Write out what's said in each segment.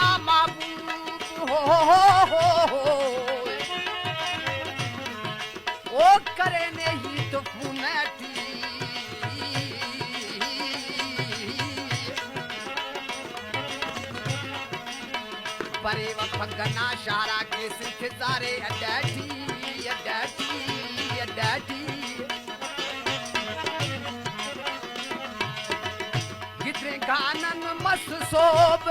ना महबूब हो ओ करे ने ही तो पुनती परे वक्त गना शारा के सिख जारे अडैटी गिद्रे गानन मस सोब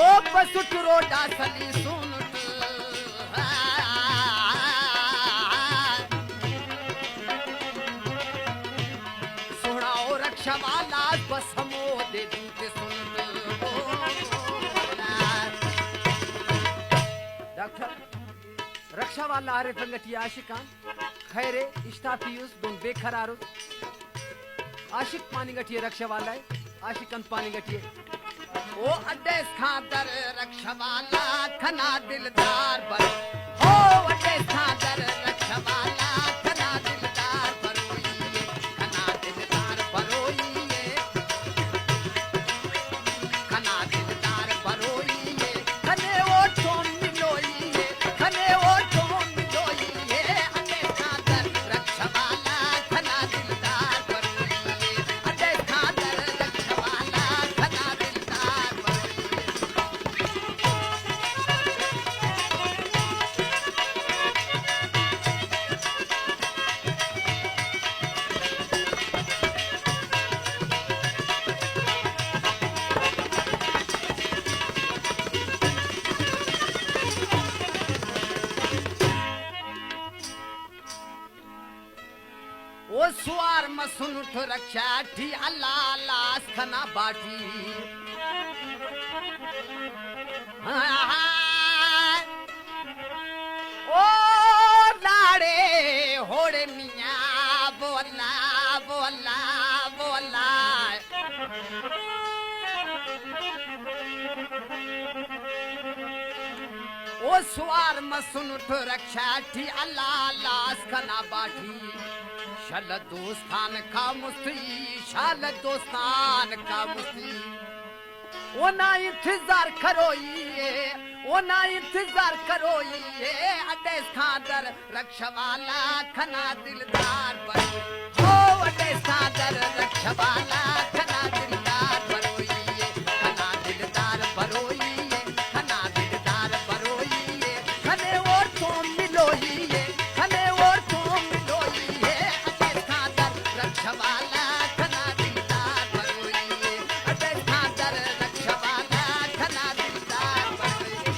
ओ बसुट रोडा सली सुनट सोना ओ रक्षा वाला बसमो दे दूते सुनट डॉक्टर रक्षा वाला आरे फंगटी आशिकान खैरे इस्ताफियुस दोन बेखरारुस आशिक पानी गठिए रक्षा वाला है आशिकन पानी गठिए ओ अड्डेस खातर रक्षा वाला खना दिलदार पर हो अड्डेस खातर रक्षा वाला खना दिलदार परोइए खना दिलदार परोइए खना दिलदार परोइए खने ओ टोन मिलोइए खने ओ टोन मिलोइए अड्डेस खातर रक्षा वाला खना दिलदार परोइए अड्डेस खातर रक्षा वाला खना दिलदार ओ सुवार मसुन उठ रक्षा ठी अल्लाह लास खना बाटी ओ लाड़े होड़े मियाँ बोला बोला बोला ओ सुवार मसुन उठ रक्षा ठी अल्लाह लास खना बाटी शल दोस्तान का मुस्ती शाल दोस्तान का मुस्ती ओ ना इंतजार करोइए ओ ना इंतजार करोइए अड्डेस खादर रक्षा वाला खना दिलदार बनो हो अड्डेस खादर रक्षा वाला खना दिलदार बरोइए खना दिलदार बरोइए खना दिलदार बरोइए खने और तुम मिलोइए खने और तुम मिलोइए अड्डेस खादर रक्षा वाला खना दिलदार बरोइए अड्डेस खादर रक्षा वाला खना दिलदार बरोइए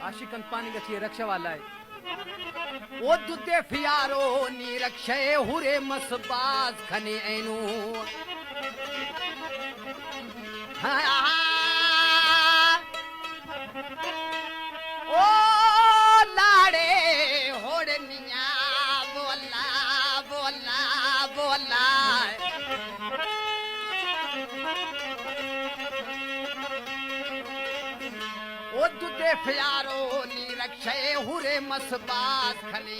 आशिकन पानी गठिए रक्षा वाला है ओ दुदे फियारो नी रक्षे हुरे मसबाज खने ऐनु ओ लाड़े होड़े मियाँ बोला बोला बोला ओ दुदे फियारो नी रक्षे हुरे मसबाज खने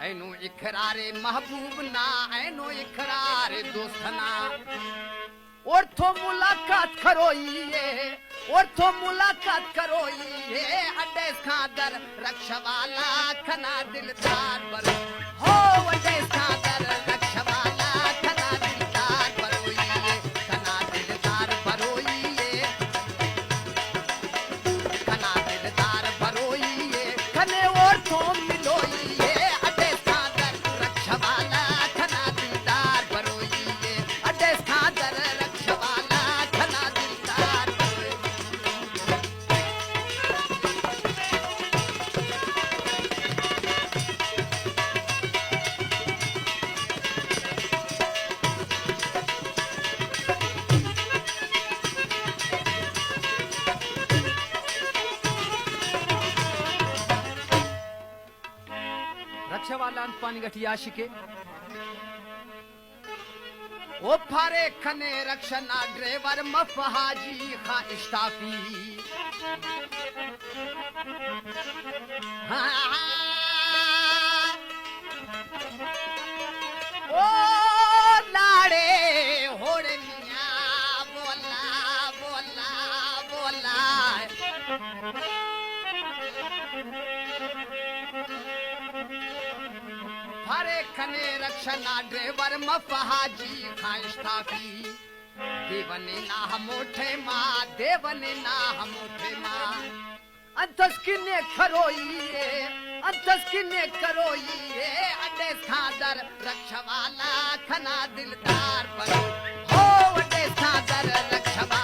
ऐनु इकरारे महबूब ना ऐनो इकरारे दोस्तना और तो मुलाकात करोइए अड्डेस खादर रक्षा वाला खना दिलदार बरो हो अड्डेस खादर रक्षा वाला खना दिलदार बरोइए खना दिलदार बरोइए खना दिलदार बरोइए खने और तुम मिलोइए अड्डेस खादर रक्षा वाला खना दिलदार बरोइए अड्डेस खादर रक्षा वाला खना दिलदार बरोइए रक्षा वाला पानी गठी आशिके ओ फारे खने रक्षना ड्राइवर मफहाजी खा इस्ताफी ओ लाड़े होड़े मियां बोला बोला बोला फारे खने रक्षना ड्राइवर मफहाजी खा इस्ताफी देवने ना हमोठे माँ देवने ना हमोठे माँ अंतस किने खरोइए अंतस किने करोइए अडे सादर रक्षवाला खना दिलदार पर हो अडे सादर रक्षवाला